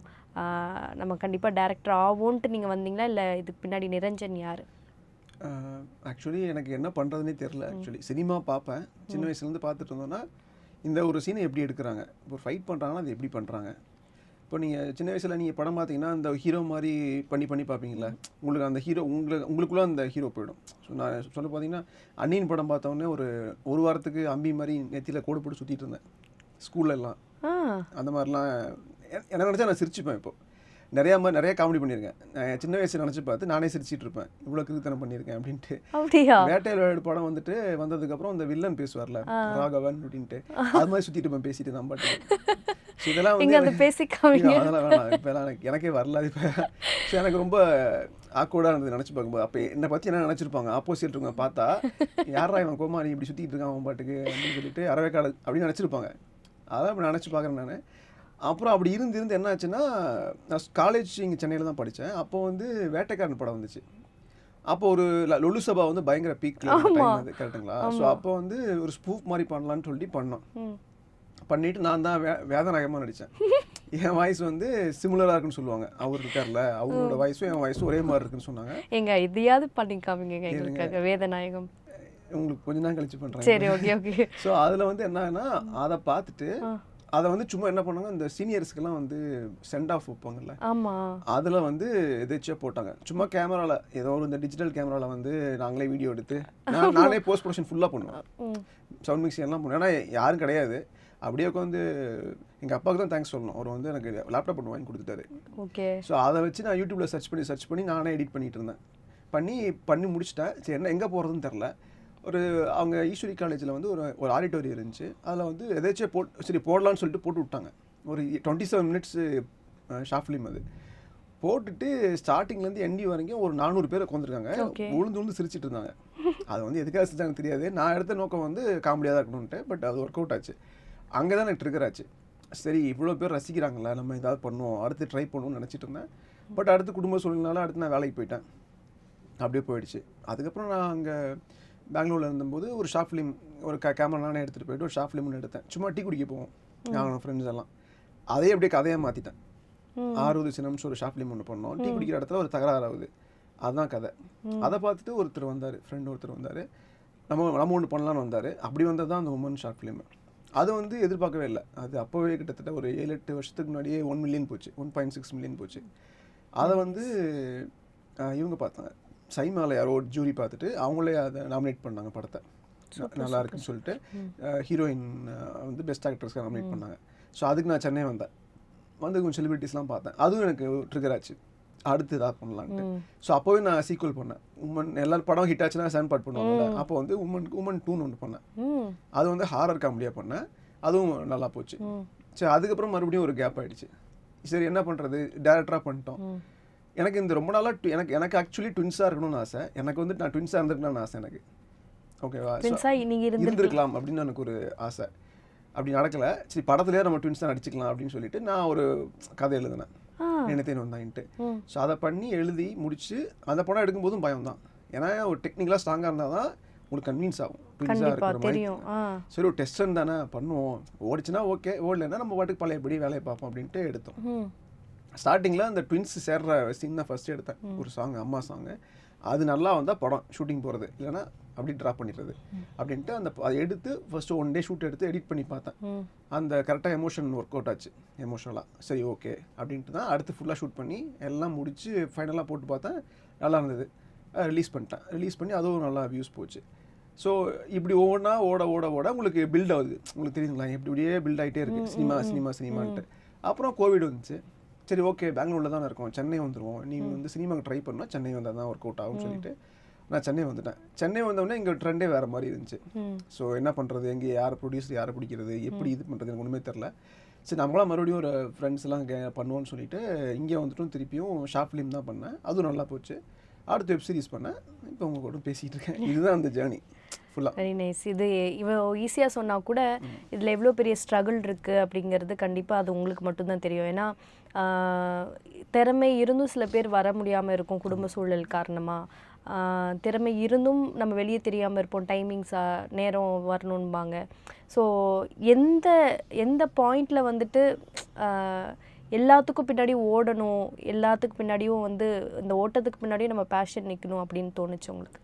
Speaker 5: நம்ம கண்டிப்பாக டைரக்டர் ஆவோன்ட்டு நீங்கள் வந்தீங்களா, இல்லை இதுக்கு பின்னாடி நிரஞ்சன் யார்?
Speaker 1: ஆக்சுவலி எனக்கு என்ன பண்ணுறதுனே தெரில. ஆக்சுவலி சினிமா பார்ப்பேன், சின்ன வயசுலேருந்து பார்த்துட்டு இருந்தோன்னா இந்த ஒரு சீனை எப்படி எடுக்கிறாங்க, இப்போ ஒரு ஃபைட் பண்ணுறாங்கன்னா அது எப்படி பண்ணுறாங்க. இப்போ நீங்கள் சின்ன வயசில் நீங்கள் படம் பார்த்தீங்கன்னா அந்த ஹீரோ மாதிரி பண்ணி பார்ப்பீங்களா, உங்களுக்கு அந்த ஹீரோ உங்களுக்குள்ளே அந்த ஹீரோ போயிடும். ஸோ நான் சொல்ல பார்த்தீங்கன்னா அண்ணியின் படம் பார்த்தோன்னே ஒரு வாரத்துக்கு அம்பி மாதிரி நெத்தியில் கோடு போட்டு சுற்றிட்டு இருந்தேன் ஸ்கூல்லலாம். அந்த மாதிரிலாம் என்ன நினச்சா நான் சிரிச்சுப்பேன். இப்போ நிறைய காமெடி பண்ணியிருக்கேன். நான் சின்ன வயசில் நினச்சி பார்த்து நானே சிரிச்சிட்டு இருப்பேன், இவ்வளோ கிருத்தனம் பண்ணியிருக்கேன் அப்படின்ட்டு. வேட்டையில் விளையாடு படம் வந்துட்டு வந்ததுக்கப்புறம் அந்த வில்லன் பேசுவார்ல ராகவன் அப்படின்ட்டு, அது மாதிரி சுற்றிட்டு இருப்பேன் பேசிட்டு தான். பட் இதெல்லாம் வந்து அதெல்லாம் வேணாம், இப்போலாம் எனக்கே வரல. இப்போ ஸோ எனக்கு ரொம்ப ஆக்வர்டாக இருந்தது நினச்சி பார்க்கும்போது. அப்போ என்னை பற்றி என்ன நினச்சிருப்பாங்க ஆப்போசிட் இருக்கவங்க பார்த்தா, யாரா இவன் கோமாரி இப்படி சுற்றிட்டு இருக்கான் அவன் பாட்டுக்கு அப்படின்னு சொல்லிட்டு அறவேக்காடு அப்படின்னு நினச்சிருப்பாங்க. அதான் இப்போ நினச்சி பார்க்குறேன் நான். அப்புறம் அப்படி இருந்து என்ன ஆச்சுன்னா, நான் காலேஜ் இங்கே சென்னையில் தான் படித்தேன். அப்போ வந்து வேட்டைக்காரன் படம் வந்துச்சு. அப்போ ஒரு லொலு சபா வந்து பயங்கர பீக்கில் டைம் அது, கரெக்டுங்களா? ஸோ அப்போ வந்து ஒரு ஸ்பூஃப் மாதிரி பண்ணலான்னு சொல்லி பண்ணிவிட்டு நான் தான் வேதநாயகமாக நடித்தேன். என் வாய்ஸ் வந்து சிமிலராக இருக்குன்னு சொல்லுவாங்க. அவர் இருக்கார்ல, அவரோட வாய்ஸும் என் வாய்ஸும் ஒரே மாதிரி இருக்குன்னு சொன்னாங்க.
Speaker 5: எங்க இதையாவது பண்ணிக்காமீங்க வேதநாயகம்,
Speaker 1: உங்களுக்கு கொஞ்ச நேரம் கழிச்சு பண்ணுறேன்.
Speaker 5: சரி, ஓகே ஓகே.
Speaker 1: ஸோ அதில் வந்து என்னன்னா, அதை பார்த்துட்டு அதை வந்து சும்மா என்ன பண்ணாங்க, இந்த சீனியர்ஸ்க்கெல்லாம் வந்து சென்ட் ஆஃப் வைப்பாங்கல்ல, அதில் வந்து எதாச்சும் போட்டாங்க. சும்மா கேமராவில் ஏதோ ஒரு இந்த டிஜிட்டல் கேமராவில் வந்து நாங்களே வீடியோ எடுத்து நானே போஸ்ட் ப்ரொடக்ஷன் ஃபுல்லாக பண்ணுவேன், சவுண்ட் மிக்சிங் எல்லாம் பண்ணுவேன். ஏன்னா யாரும் கிடையாது. அப்படியே உட்காந்து எங்கள் அப்பாவுக்கு தான் தேங்க்ஸ் சொல்லணும். அவர் வந்து எனக்கு லேப்டாப் ஒன்று வாங்கி கொடுத்துட்டாரு.
Speaker 5: ஓகே.
Speaker 1: ஸோ அதை வச்சு நான் யூடியூப்பில் சர்ச் பண்ணி நானே எடிட் பண்ணிகிட்டு இருந்தேன். பண்ணி முடிச்சிட்டேன். சரி எங்கே போகிறதுன்னு தெரில. அவங்க ஈஸ்வரி காலேஜில் வந்து ஒரு ஆடிட்டோரியம் இருந்துச்சு. அதில் வந்து எதாச்சும் சரி போடலான்னு சொல்லிட்டு போட்டு விட்டாங்க. ஒரு 27 மினிட்ஸ் ஷார்ட் ஃபிலிம் அது போட்டுட்டு ஸ்டார்டிங்லேருந்து எண்டி வரைக்கும் ஒரு 400 பேர் உட்காந்துருக்காங்க. உழுந்து சிரிச்சிட்டு இருந்தாங்க. அது வந்து எதுக்காக சிரிச்சாங்க தெரியாது. நான் எடுத்த நோக்கம் வந்து காமெடியாக தான் இருக்கணும்ன்ட்டு. பட் அது ஒர்க் அவுட் ஆச்சு. அங்கே தான் எனக்கு ட்ரிகர் ஆச்சு. சரி இவ்வளோ பேர் ரசிக்கிறாங்களா, நம்ம ஏதாவது பண்ணுவோம், அடுத்து ட்ரை பண்ணுவோம்னு நினச்சிட்டு இருந்தேன். பட் அடுத்து குடும்ப சூழ்நிலைனால அடுத்து நான் வேலைக்கு போயிட்டேன். அப்படியே போயிடுச்சு. அதுக்கப்புறம் நான் அங்கே பெங்களூரில் இருந்தபோது ஒரு ஷார்ட் ஃபிலிம் ஒரு கேமரா நானே எடுத்துகிட்டு போயிட்டு ஒரு ஷார்ட் ஃபிலிம்னு எடுத்தேன். சும்மா டீ குடிக்க போவோம் நான் ஃப்ரெண்ட்ஸ் எல்லாம். அதே அப்படியே கதையாக மாற்றிட்டேன். 60 சினம்ஸ் ஒரு ஷார்ட் ஃபிலிம் ஒன்று பண்ணோம். டீ குடிக்கிற இடத்துல ஒரு தகராறு ஆகுது. அதுதான் கதை. அதை பார்த்துட்டு ஒருத்தர் வந்தார், ஃப்ரெண்ட் ஒருத்தர் வந்தார். நம்ம ஒன்று பண்ணலான்னு வந்தார். அப்படி வந்தது தான் அந்த உமன் ஷார்ட் ஃபிலிம். அது வந்து எதிர்பார்க்கவே இல்லை. அது அப்போவே கிட்டத்தட்ட ஒரு 7-8 வருஷத்துக்கு முன்னாடியே 1 மில்லியன் போச்சு, 1.6 மில்லியன் போச்சு. அதை வந்து இவங்க பார்த்தாங்க, சைமாவில் யாரோ ஒரு ஜூரி பார்த்துட்டு அவங்களே அதை நாமினேட் பண்ணாங்க படத்தை. நல்லா இருக்குன்னு சொல்லிட்டு ஹீரோயின் வந்து பெஸ்ட் ஆக்ட்ரஸ்க்காக நாமினேட் பண்ணாங்க. ஸோ அதுக்கு நான் சென்னை வந்தேன். வந்து கொஞ்சம் செலிபிரிட்டிஸ்லாம் பார்த்தேன். அதுவும் எனக்கு ட்ரிகர் ஆச்சு, அடுத்து இதாக பண்ணலான்ட்டு. ஸோ அப்போவே நான் சீக்குவல் பண்ணேன். உமன் எல்லா படம் ஹிட் ஆச்சுன்னா செகண்ட் பார்ட் பண்ணுவாங்க. அப்போ வந்து உமன் 2ன்னு ஒன்று பண்ணேன். அது வந்து ஹாரர் காமெடியாக பண்ணேன். அதுவும் நல்லா போச்சு. சரி அதுக்கப்புறம் மறுபடியும் ஒரு கேப் ஆகிடுச்சு. சரி என்ன பண்ணுறது, டேரக்டராக பண்ணிட்டோம். எனக்கு இந்த ரொம்ப நாளாக எனக்கு ஆக்சுவலி ட்வின்ஸாக இருக்கணும்னு ஆசை. எனக்கு வந்து நான் ட்வின்ஸாக இருந்திருக்கணும்னு ஆசை எனக்கு. ஓகேவா, இருந்திருக்கலாம் அப்படின்னு எனக்கு ஒரு ஆசை. அப்படி நடக்கலை. சரி படத்துலேயே நம்ம ட்வின்ஸ் தான் நடிச்சிக்கலாம் அப்படின்னு சொல்லிட்டு நான் ஒரு கதை எழுதினேன், நினைத்தேன் வந்தான்ட்டு. ஸோ அதை பண்ணி எழுதி முடிச்சு அந்த படம் எடுக்கும்போதும் பயம் தான். ஏன்னா ஒரு டெக்னிக்கலாக ஸ்ட்ராங்காக இருந்தால் தான் உங்களுக்கு கன்வின்ஸ் ஆகும் ட்வின்ஸாக இருக்கிற மாதிரி. சரி ஒரு டெஸ்டன் தானே பண்ணுவோம், ஓடிச்சுன்னா ஓகே, ஓடலைன்னா நம்ம பாட்டுக்கு பழையபடி வேலையை பார்ப்போம் அப்படின்ட்டு எடுத்தோம். ஸ்டார்டிங்கில் அந்த ட்வின்ஸ் சேர்ற சீன் தான் ஃபஸ்ட்டு எடுத்தேன். ஒரு சாங், அம்மா சாங்கு. அது நல்லா வந்தால் படம் ஷூட்டிங் போகிறது, இல்லைன்னா அப்படி ட்ராப் பண்ணிடுறது அப்படின்ட்டு அதை எடுத்து ஃபஸ்ட்டு 1 டே ஷூட் எடுத்து எடிட் பண்ணி பார்த்தேன். அந்த கரெக்டாக எமோஷன் ஒர்க் அவுட் ஆச்சு எமோஷனலாக. சரி ஓகே அப்படின்ட்டு தான் அடுத்து ஃபுல்லாக ஷூட் பண்ணி எல்லாம் முடித்து ஃபைனலாக போட்டு பார்த்தேன். நல்லா இருந்தது. ரிலீஸ் பண்ணிட்டேன். ரிலீஸ் பண்ணி அதுவும் நல்லா வியூஸ் போச்சு. ஸோ இப்படி ஒவ்வொன்றா ஓட ஓட ஓட உங்களுக்கு பில்ட் ஆகுது. உங்களுக்கு தெரியுங்களா, இப்படியே பில்ட் ஆகிட்டே இருக்குது சினிமான்ட்டு. அப்புறம் கோவிட் வந்துச்சு. சரி ஓகே பெங்களூரில் தான் இருக்கோம், சென்னை வந்துடுவோம், நீ வந்து சினிமாவுக்கு ட்ரை பண்ணால் சென்னை வந்தால் தான் ஒர்க் அவுட் ஆகும்னு சொல்லிட்டு நான் சென்னை வந்துட்டேன். சென்னை வந்தோடனே இங்கே ட்ரெண்டே வேறு மாதிரி இருந்துச்சு. ஸோ என்ன பண்ணுறது, எங்கே யாரை ப்ரொடியூசர் யாரை பிடிக்கிறது, எப்படி இது பண்ணுறது எனக்கு ஒன்றுமே தெரில. சரி நம்மளாம் மறுபடியும் ஒரு ஃப்ரெண்ட்ஸ்லாம் பண்ணுவோன்னு சொல்லிட்டு இங்கே வந்துட்டும் திருப்பியும் ஷார்ட் ஃபிலிம் தான் பண்ணேன். அதுவும் நல்லா போச்சு. அடுத்து வெப் சீரிஸ் பண்ணேன். இப்போ உங்கள் கூட பேசிகிட்டு இருக்கேன். இதுதான் அந்த ஜேர்னி ஃபுல்லாக.
Speaker 5: Very nice. இது இவன் ஈஸியாக சொன்னால் கூட இதில் எவ்வளோ பெரிய ஸ்ட்ரகிள் இருக்குது அப்படிங்கிறது கண்டிப்பாக அது உங்களுக்கு மட்டும்தான் தெரியும். ஏன்னா திறமை இருந்தும் சில பேர் வர முடியாமல் இருக்கும் குடும்ப சூழல் காரணமாக. திறமை இருந்தும் நம்ம வெளியே தெரியாமல் இருப்போம், டைமிங்ஸ் நேரம் வரணும்பாங்க. ஸோ எந்த பாயிண்டில் வந்துட்டு எல்லாத்துக்கும் பின்னாடி ஓடணும், எல்லாத்துக்கு பின்னாடியும் வந்து இந்த ஓட்டத்துக்கு பின்னாடியும் நம்ம பேஷன் நிற்கணும் அப்படின்னு தோணுச்சு உங்களுக்கு?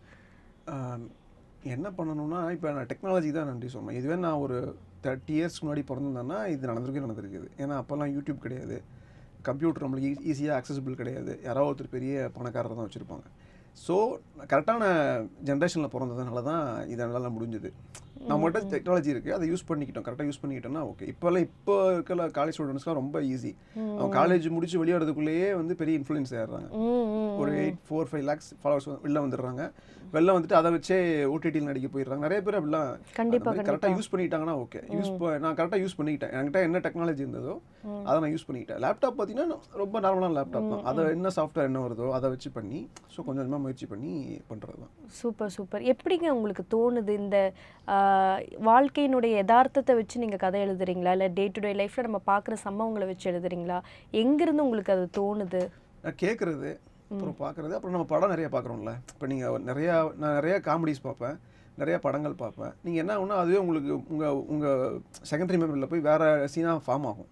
Speaker 1: என்ன பண்ணணும்னா, இப்போ நான் டெக்னாலஜி தான் நன்றி சொன்னேன். இதுவே நான் ஒரு 30 இயர்ஸ்க்கு முன்னாடி பிறந்திருந்தேன்னா இது நடந்திருக்குது. ஏன்னா அப்போல்லாம் யூடியூப் கிடையாது, கம்ப்யூட்டர் நம்மளுக்கு ஈஸியாக அக்சசிபிள் கிடையாது. யாராவது ஒருத்தர் பெரிய பணக்காரர் தான் வச்சுருப்பாங்க. ஸோ கரெக்டான ஜென்ரேஷனில் பிறந்ததுனால தான் இதனால் முடிஞ்சது. நம்மகிட்ட டெக்னாலஜி இருக்குது, அதை யூஸ் பண்ணிக்கிட்டோம், கரெக்டாக யூஸ் பண்ணிக்கிட்டோம்னா ஓகே. இப்போ இருக்கிற காலேஜ் ஸ்டூடெண்ட்ஸ்லாம் ரொம்ப ஈஸி. அவங்க காலேஜ் முடிச்சு வெளியேறதுக்குள்ளேயே வந்து பெரிய இன்ஃப்ளூயன்ஸ் ஆயிடுறாங்க. ஒரு 4-5 lakhs ஃபாலோவர்ஸ் வெளில வந்துடுறாங்க. வெளில வந்துட்டு அதை வச்சே ஓடிடியில் நடிக்க போயிடுறாங்க. நிறைய பேர் அப்படிலாம் கரெக்டாக யூஸ் பண்ணிக்கிட்டாங்கன்னா ஓகே. நான் கரெக்டாக யூஸ் பண்ணிக்கிட்டேன். என்கிட்ட என்ன டெக்னாலஜி இருந்ததோ அதை நான் யூஸ் பண்ணிக்கிட்டேன். லேப்டாப் பார்த்தீங்கன்னா ரொம்ப நார்மலான லேப்டாப் தான். அதை என்ன சாஃப்ட்வேர் என்ன வருதோ அதை வச்சு பண்ணி ஸோ கொஞ்சம் கொஞ்சமாக முயற்சி பண்ணி பண்ணுறது தான்.
Speaker 5: Super super. எப்படிங்க உங்களுக்கு தோணுது, இந்த வாழ்க்கையினுடைய யதார்த்தத்தை வச்சு நீங்கள் கதை எழுதுறீங்களா, இல்லை டே டு டே லைஃப்பில் நம்ம பார்க்குற சம்பவங்களை வச்சு எழுதுறீங்களா? எங்கேருந்து உங்களுக்கு அது தோணுது?
Speaker 1: கேட்குறது, அப்புறம் பார்க்குறது, அப்புறம் நம்ம படம் நிறைய பார்க்குறோம்ல. இப்போ நீங்கள் நான் நிறையா காமெடிஸ் பார்ப்பேன், நிறையா படங்கள் பார்ப்பேன். நீங்கள் என்ன ஆகுனா அதுவே உங்களுக்கு உங்கள் செகண்டரி மெமரியில் போய் வேறு சீனாக ஃபார்ம் ஆகும்.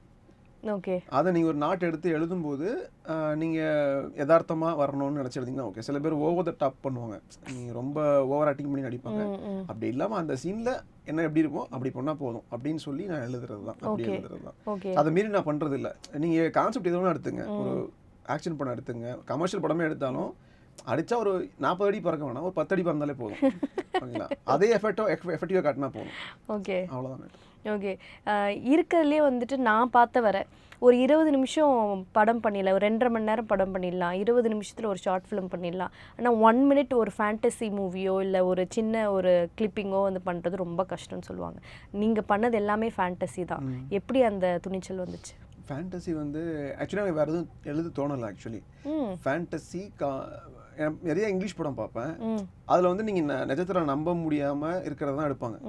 Speaker 5: ஓகே.
Speaker 1: அதை நீங்கள் ஒரு நாட் எடுத்து எழுதும்போது நீங்கள் யதார்த்தமாக வரணும்னு நினச்சி எழுதிங்கன்னா ஓகே. சில பேர் ஓவர் த டாப் பண்ணுவாங்க, நீங்கள் ரொம்ப ஓவர் ஆக்டிங் பண்ணி நடிப்பாங்க. அப்படி இல்லாமல் அந்த சீனில் என்ன எப்படி இருக்கும் அப்படி பண்ணால் போதும் அப்படின்னு சொல்லி நான் எழுதுறது தான். அப்படி எழுதுறது தான். அதை மீறி நான் பண்ணுறது இல்லை. நீங்கள் கான்செப்ட் எதுவும் எடுத்துங்க, ஒரு ஆக்ஷன் படம் எடுத்துங்க, கமர்ஷியல் படமே எடுத்தாலும் அடித்தா ஒரு 40 அடி பறக்க வேணாம், ஒரு 10 அடி பறந்தாலே போதும். ஓகேங்களா, அதே எஃபெக்டிவாக காட்டினா போதும்.
Speaker 5: ஓகே,
Speaker 1: அவ்வளோதான்.
Speaker 5: ஓகே. இருக்கிறதுலே வந்துட்டு நான் பார்த்த வர ஒரு 20 நிமிஷம் படம் பண்ணிடலாம், ஒரு 2.5 மணி நேரம் படம் பண்ணிடலாம், 20 நிமிஷத்தில் ஒரு ஷார்ட் ஃபிலிம் பண்ணிடலாம். ஆனால் 1 மினிட் ஒரு ஃபேண்டசி மூவியோ இல்லை ஒரு சின்ன ஒரு கிளிப்பிங்கோ வந்து பண்ணுறது ரொம்ப கஷ்டம்னு சொல்லுவாங்க. நீங்கள் பண்ணது எல்லாமே ஃபேண்டசி தான். எப்படி அந்த துணிச்சல் வந்துச்சு?
Speaker 1: ஃபேண்டசி வந்து ஆக்சுவலி எனக்கு வேறு எதுவும் எழுத தோணலை. ஆக்சுவலி ஃபேண்டசி நிறைய இங்கிலீஷ் படம் பார்ப்பேன். அதில் வந்து நீங்கள் நிஜத்தில் நம்ப முடியாமல் இருக்கிறது தான் எடுப்பாங்க.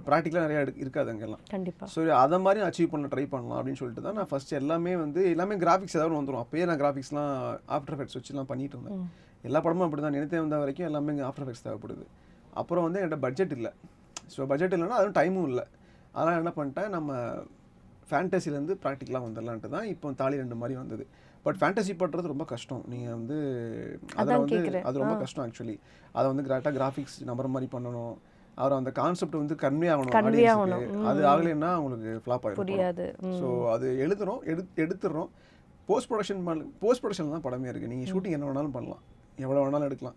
Speaker 1: ப்ராக்டிக்கலாக நிறையா இருக்காது அங்கெல்லாம்.
Speaker 5: கண்டிப்பாக.
Speaker 1: ஸோ அதை மாதிரி அச்சீவ் பண்ண ட்ரை பண்ணலாம் அப்படின்னு சொல்லிட்டு தான் நான் ஃபஸ்ட்டு எல்லாமே கிராஃபிக்ஸ் ஏதாவது வந்துடும். அப்போயே நான் கிராஃபிக்ஸ்லாம் ஆஃப்டர் எஃபெக்ட்ஸ் வச்சுலாம் பண்ணிட்டு இருந்தேன். எல்லா படமும் அப்படி தான். நினைத்தே வந்த வரைக்கும் எல்லாமே ஆஃப்டர் எஃபெக்ட்ஸ் தேவைப்படுது. அப்புறம் வந்து என்கிட்ட பட்ஜெட் இல்லை. ஸோ பட்ஜெட் இல்லைன்னா அதுவும் டைமும் இல்லை. அதனால் என்ன பண்ணிட்டேன், நம்ம ஃபேண்டசிலேருந்து ப்ராக்டிக்கலாக வந்துடலான்ட்டு தான் இப்போ தாலி 2 மாதிரி வந்தது. பட் ஃபேண்டசி பண்ணுறது ரொம்ப கஷ்டம். நீங்கள் வந்து அதில் வந்து அது ரொம்ப கஷ்டம் ஆக்சுவலி. அதை வந்து கரெக்டாக கிராஃபிக்ஸ் நம்புற மாதிரி பண்ணணும். அவர் அந்த கான்செப்ட் வந்து கன்வே ஆகணும். அது ஆகலைன்னா உங்களுக்கு ஃப்ளாப் ஆகிடும். ஸோ அது எடுத்துடுறோம். போஸ்ட் ப்ரொடக்ஷன் தான் படமே இருக்குது. நீங்கள் ஷூட்டிங் என்ன வேணாலும் பண்ணலாம், எவ்வளோ வேணாலும் எடுக்கலாம்.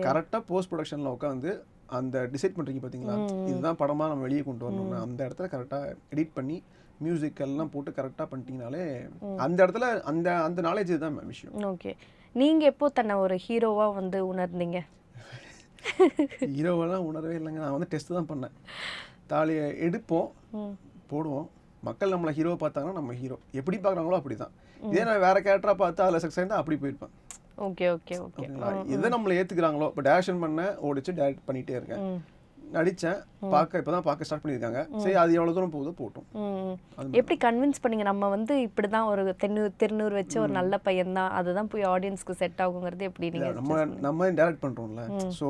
Speaker 1: கரெக்டாக போஸ்ட் ப்ரொடக்ஷனில் உட்காந்து அந்த டிசைட் பண்ணுறீங்க பார்த்தீங்களா, இதுதான் படமாக நம்ம வெளியே கொண்டு வரணும்னு, அந்த இடத்துல கரெக்டாக எடிட் பண்ணி மியூசிக் எல்லாம் போட்டு கரெக்டாக பண்ணிட்டீங்கனாலே அந்த இடத்துல அந்த நாலேஜ் தான் விஷயம்.
Speaker 5: ஓகே, நீங்கள் எப்போ தன்னை ஒரு ஹீரோவாக வந்து உணர்ந்தீங்க?
Speaker 1: ஹீரோவெல்லாம் உணரவே இல்லைங்க. நான் வந்து டெஸ்ட் தான் பண்ணேன். தாலியை எடுப்போம், போடுவோம். மக்கள் நம்மளை ஹீரோவை பார்த்தாங்கன்னா நம்ம ஹீரோ எப்படி பார்க்குறாங்களோ அப்படி தான். இதே நான் வேறு கேரக்டராக பார்த்து அதில் சக்ஸஸ் ஆகிருந்தா அப்படி போயிருப்பேன்.
Speaker 5: Okay okay okay.
Speaker 1: எதை நம்மளை ஏற்றுக்கிறாங்களோ, இப்போ டேரக்ஷன் பண்ண ஓடிச்சு டேரக்ட் பண்ணிகிட்டே இருக்கேன். நடித்தேன், இப்போ தான் பார்க்க ஸ்டார்ட் பண்ணியிருக்காங்க. சரி, அது எவ்வளோ தூரம் போகுதோ போட்டும்.
Speaker 5: எப்படி கன்வின்ஸ் பண்ணீங்க நம்ம வந்து இப்படி தான் ஒரு திருநூறு வச்ச ஒரு நல்ல பையன் தான், அதுதான் போய் ஆடியன்ஸ்க்கு செட் ஆகுங்கிறது எப்படி நீங்கள்?
Speaker 1: நம்ம டேரக்ட் பண்ணுறோம்ல, ஸோ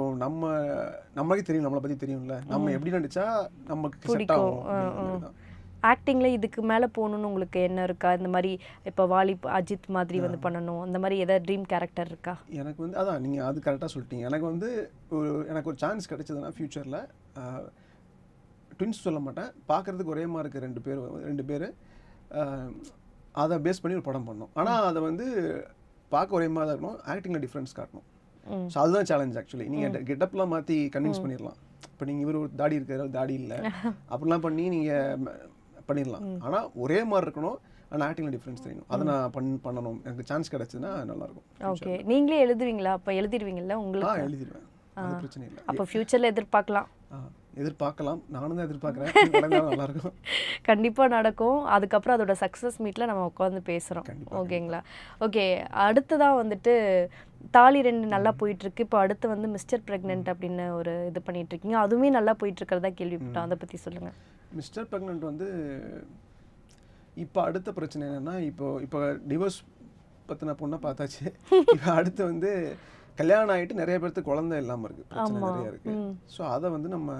Speaker 1: நமக்கு தெரியும், நம்மளை பற்றி தெரியும்ல, நம்ம எப்படி நடிச்சா நமக்கு செட் ஆகும்.
Speaker 5: ஆக்டிங்கில் இதுக்கு மேலே போகணுன்னு உங்களுக்கு என்ன இருக்கா? இந்த மாதிரி இப்போ வாலி அஜித் மாதிரி வந்து பண்ணணும், அந்த மாதிரி ஏதாவது ட்ரீம் கேரக்டர் இருக்கா?
Speaker 1: எனக்கு வந்து அதான் நீங்கள் அது கரெக்டாக சொல்லிட்டீங்க. எனக்கு வந்து எனக்கு ஒரு சான்ஸ் கிடைச்சதுன்னா ஃப்யூச்சரில் ட்வின்ஸ் சொல்ல மாட்டேன், பார்க்குறதுக்கு ஒரே மாதிரி இருக்குது ரெண்டு பேர் அதை பேஸ் பண்ணி ஒரு படம் பண்ணோம். ஆனால் அதை வந்து பார்க்க ஒரே மாதிரி தான் இருக்கணும், ஆக்டிங்கில் டிஃப்ரென்ஸ் காட்டணும். ஸோ அதுதான் சேலஞ்ச் ஆக்சுவலி. நீங்கள் கெட்டப்லாம் மாற்றி கன்வின்ஸ் பண்ணிடலாம். இப்போ நீங்கள் இவர் ஒரு தாடி இருக்காரு, தாடி இல்லை அப்படிலாம் பண்ணி நீங்கள் பண்ணிடலாம். ஆனால் ஒரே மாதிரி இருக்கணும், ஆனால் ஆக்டிங்கில் டிஃப்ரென்ஸ் தெரியணும். அதை நான் பண்ணணும். எனக்கு சான்ஸ் கிடைச்சதுன்னா நல்லாயிருக்கும்.
Speaker 5: ஓகே, நீங்களே எழுதுவீங்களா? அப்போ எழுதிடுவீங்களா உங்களுக்கு?
Speaker 1: எழுதிடுவேன், அது பிரச்சனை இல்லை.
Speaker 5: அப்போ ஃப்யூச்சரில்
Speaker 1: எதிர்பார்க்கலாம். நானும் தான் எதிர்பார்க்குறேன். நல்லாயிருக்கும்,
Speaker 5: கண்டிப்பாக நடக்கும். அதுக்கப்புறம் அதோட சக்ஸஸ் மீட்டில் நம்ம உட்காந்து பேசுகிறோம். ஓகேங்களா? ஓகே, அடுத்ததான் வந்துட்டு தாலி 2 நல்லா போயிட்டுருக்கு. இப்போ அடுத்து வந்து மிஸ்டர் ப்ரெக்னென்ட் அப்படின்னு ஒரு இது பண்ணிகிட்ருக்கீங்க. அதுவுமே நல்லா போயிட்டுருக்கிறதா கேள்விப்பட்டோம். அதை பற்றி சொல்லுங்கள்.
Speaker 1: மிஸ்டர் ப்ரெக்னென்ட் வந்து இப்போ அடுத்த பிரச்சனை என்னென்னா, இப்போ டிவோர்ஸ் பற்றின பொண்ணை பார்த்தாச்சு. இப்போ அடுத்து வந்து கல்யாணம் ஆகிட்டு நிறைய பேருக்கு குழந்தை இல்லாமல் இருக்குது, பிரச்சனை நிறைய இருக்குது. ஸோ அதை வந்து நம்ம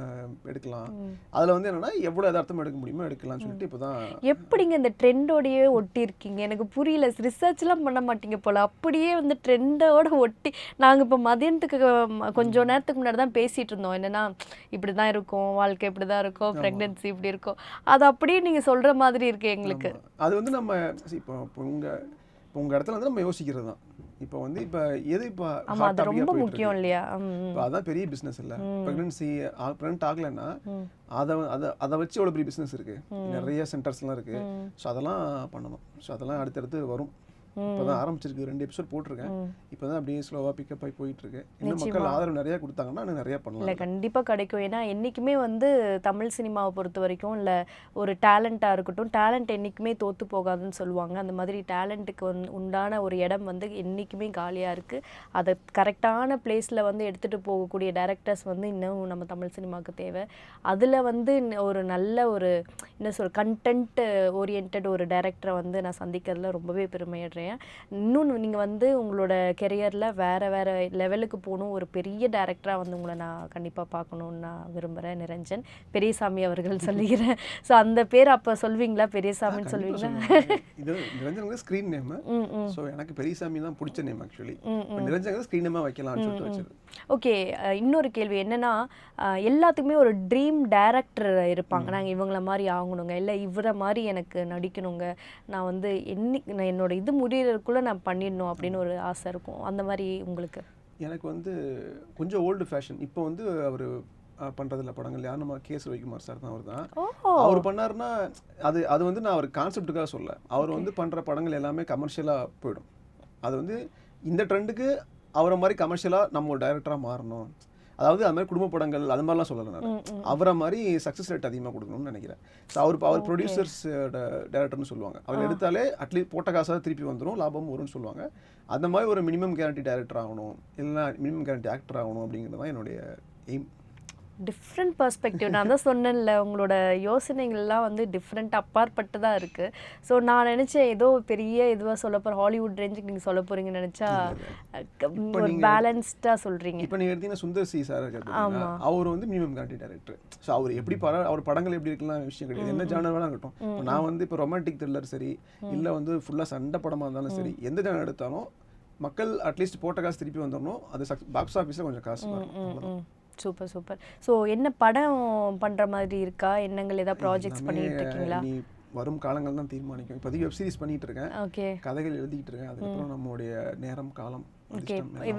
Speaker 1: எடுக்கலாம். அதில் வந்து என்னென்னா எவ்வளோ எதார்த்தம் எடுக்க முடியுமோ எடுக்கலாம்னு சொல்லிட்டு இப்போ தான்.
Speaker 5: எப்படிங்க இந்த ட்ரெண்டோடையே ஒட்டி இருக்கீங்க? எனக்கு புரியல. ரிசர்ச்லாம் பண்ண மாட்டீங்க போல், அப்படியே வந்து ட்ரெண்டோட ஒட்டி. நாங்கள் இப்போ மதியானத்துக்கு கொஞ்சம் நேரத்துக்கு முன்னாடி தான் பேசிகிட்டு இருந்தோம். என்னென்னா இப்படி தான் இருக்கும் வாழ்க்கை, இப்படி தான் இருக்கும், ப்ரெக்னென்சி இப்படி இருக்கும். அது அப்படியே நீங்கள் சொல்கிற மாதிரி இருக்கு எங்களுக்கு.
Speaker 1: அது வந்து நம்ம இப்போ உங்கள் இடத்துல வந்து நம்ம யோசிக்கிறது தான். இப்போ வந்து இப்போ எது இப்போ
Speaker 5: அது ரொம்ப முக்கியம் இல்லையா?
Speaker 1: இப்போ அதான் பெரிய பிஸ்னஸ் இல்லை. ப்ரெக்னென்சி ப்ரெக்னென்ட் ஆகலைன்னா அதை வச்சு எவ்வளோ பெரிய பிஸ்னஸ் இருக்குது, நிறைய சென்டர்ஸ்லாம் இருக்குது. ஸோ அதெல்லாம் பண்ணணும். ஸோ அதெல்லாம் அடுத்தடுத்து வரும். இப்போ தான் ஆரம்பிச்சிருக்கு, 2 எபிசோட் போட்டிருக்கேன். இப்போ தான் அப்படியே ஸ்லோவாக பிக்கப் ஆகி போயிட்டுருக்கு. இன்னும் மக்கள் ஆதரவு நிறையா கொடுத்தாங்கன்னா இன்னும் நிறையா பண்ணலாம்.
Speaker 5: இல்லை, கண்டிப்பாக கிடைக்கும். ஏன்னா என்றைக்குமே வந்து தமிழ் சினிமாவை பொறுத்த வரைக்கும் இல்லை ஒரு டேலண்ட்டாக இருக்கட்டும், டேலண்ட் என்றைக்குமே தோற்று போகாதுன்னு சொல்லுவாங்க. அந்த மாதிரி டேலண்ட்டுக்கு உண்டான ஒரு இடம் வந்து என்றைக்குமே காலியாக இருக்குது. அதை கரெக்டான பிளேஸில் வந்து எடுத்துகிட்டு போகக்கூடிய டைரக்டர்ஸ் வந்து இன்னும் நம்ம தமிழ் சினிமாவுக்கு தேவை. அதில் வந்து ஒரு நல்ல ஒரு என்ன சொல் கண்டென்ட் ஓரியன்ட் ஒரு டைரக்டரை வந்து நான் சந்திக்கிறதுல ரொம்பவே பெருமையிடுறேன். இன்னொன்று, நீங்கள் வந்து உங்களோட கெரியரில் வேறு லெவலுக்கு போகணும், ஒரு பெரிய டைரக்டராக வந்து உங்களை நான் கண்டிப்பாக பார்க்கணுன்னு நான் விரும்புகிறேன். நிரஞ்சன் பெரியசாமி அவர்கள் சொல்லிக்கிறேன். ஸோ அந்த பேர் அப்போ சொல்வீங்களா? பெரியசாமின்னு சொல்வீங்களா?
Speaker 1: இது நிரஞ்சன் ஸ்க்ரீன் நேம். ஸோ எனக்கு பெரியசாமி தான் பிடிச்ச நேம் ஆக்சுவலி. நிரஞ்சன் ஸ்க்ரீன் நேமாக வைக்கலாம்னு சொல்லிட்டு வச்சது.
Speaker 5: ஓகே, இன்னொரு கேள்வி என்னென்னா, எல்லாத்துக்குமே ஒரு ட்ரீம் டைரக்டர் இருப்பாங்க. நாங்கள் இவங்கள மாதிரி ஆகணுங்க, இல்லை இவரை மாதிரி எனக்கு நடிக்கணுங்க, நான் வந்து என்னோட இது முடியறதுக்குள்ளே நான் பண்ணிடணும் அப்படின்னு ஒரு ஆசை இருக்கும். அந்த மாதிரி உங்களுக்கு?
Speaker 1: எனக்கு வந்து கொஞ்சம் ஓல்டு ஃபேஷன். இப்போ வந்து அவர் பண்ணுறதில்ல படங்கள். யார் நம்ம கேஸ் ரவிக்குமார் சார் தான். அவர் தான் அவர் பண்ணாருன்னா அது வந்து நான் அவர் கான்செப்டுக்காக சொல்ல. அவர் வந்து பண்ணுற படங்கள் எல்லாமே கமர்ஷியலாக போயிடும். அது வந்து இந்த ட்ரெண்டுக்கு அவரை மாதிரி கமர்ஷியலாக நம்ம ஒரு டைரக்டராக மாறணும். அதாவது அது மாதிரி குடும்ப படங்கள் அது மாதிரிலாம் சொல்லலை நான். அவரை மாதிரி சக்ஸஸ் ரேட் அதிகமாக கொடுக்கணும்னு நினைக்கிறேன். ஸோ அவர் ப்ரொடியூசர்ஸ் டேரக்டர்னு சொல்லுவாங்க. அவர் எடுத்தாலே அட்லீஸ்ட் போட்ட காசாக திருப்பி வந்துடும், லாபமும் வரும்னு சொல்லுவாங்க. அந்த மாதிரி ஒரு மினிமம் கேரண்டி டைரக்டர் ஆகணும், இல்லைனா மினிமம் கேரண்டி ஆக்டர் ஆகணும் அப்படிங்கிறது தான் என்னுடைய எய்ம்.
Speaker 5: Different perspective. நான் தான் சொன்னேன்ல, உங்களோட யோசனைகள்லாம் வந்து டிஃப்ரெண்ட் அப்பாற்பட்டதாக இருக்குது. ஸோ நான் நினச்சேன் ஏதோ பெரிய இதுவாக சொல்ல போகிற ஹாலிவுட் ரேஞ்சுக்கு நீங்கள் சொல்ல போகிறீங்கன்னு நினச்சா ஒரு பேலன்ஸ்டாக சொல்கிறீங்க.
Speaker 1: இப்போ நீங்கள் எடுத்தீங்கன்னா சுந்தர் சி சார் அவர் வந்து மினிமம் கேரண்டி டைரக்டர். ஸோ அவர் எப்படி அவர் படங்கள் எப்படி இருக்கலாம் விஷயம் கிடையாது, என்ன ஜானர் வேணா இருக்கட்டும். இப்போ நான் வந்து இப்போ ரொமான்டிக் த்ரில்லர் சரி, இல்லை வந்து ஃபுல்லாக சண்டை படமாக இருந்தாலும் சரி, எந்த ஜானர் எடுத்தாலும் மக்கள் அட்லீஸ்ட் போட்ட காசு திருப்பி வந்துடணும். அது பாக்ஸ் ஆஃபீஸில் கொஞ்சம் காசு வரும்.
Speaker 5: Super super. ஸோ என்ன படம் பண்ணுற மாதிரி இருக்கா, எண்ணங்கள் ஏதாவது ப்ராஜெக்ட்ஸ் பண்ணிட்டு இருக்கீங்களா?
Speaker 1: வரும் காலங்கள் தான் தீர்மானிக்கும். இப்போதைக்கு வெப் சீரிஸ் பண்ணிட்டு இருக்கேன்,
Speaker 5: ஓகே,
Speaker 1: கதைகள் எழுதிட்டு இருக்கேன். அதுக்கப்புறம் நம்மளுடைய நேரம் காலம்
Speaker 5: ஓகே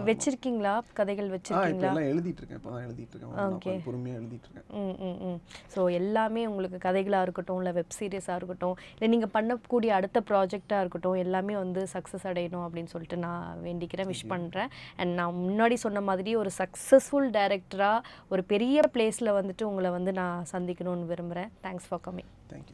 Speaker 5: வச்சிருக்கீங்களா, கதைகள் வச்சிருக்கீங்களா?
Speaker 1: எல்லாம் எழுதிட்டு இருக்கேன், இப்போ தான் எழுதிட்டு இருக்கேன், பொறுமையாக எழுதிட்டு இருக்கேன்.
Speaker 5: ஸோ எல்லாமே உங்களுக்கு கதைகளாக இருக்கட்டும், இல்லை வெப் சீரிஸாக இருக்கட்டும், இல்லை நீங்கள் பண்ணக்கூடிய அடுத்த ப்ராஜெக்டாக இருக்கட்டும், எல்லாமே வந்து சக்ஸஸ் அடையணும் அப்படின்னு சொல்லிட்டு நான் வேண்டிக்கிறேன், விஷ் பண்ணுறேன். அண்ட் நான் முன்னாடி சொன்ன மாதிரி ஒரு சக்ஸஸ்ஃபுல் டைரக்டராக ஒரு பெரிய பிளேஸில் வந்துட்டு உங்களை வந்து நான் சந்திக்கணும்னு விரும்புகிறேன். Thanks for coming.
Speaker 1: தேங்க்யூ.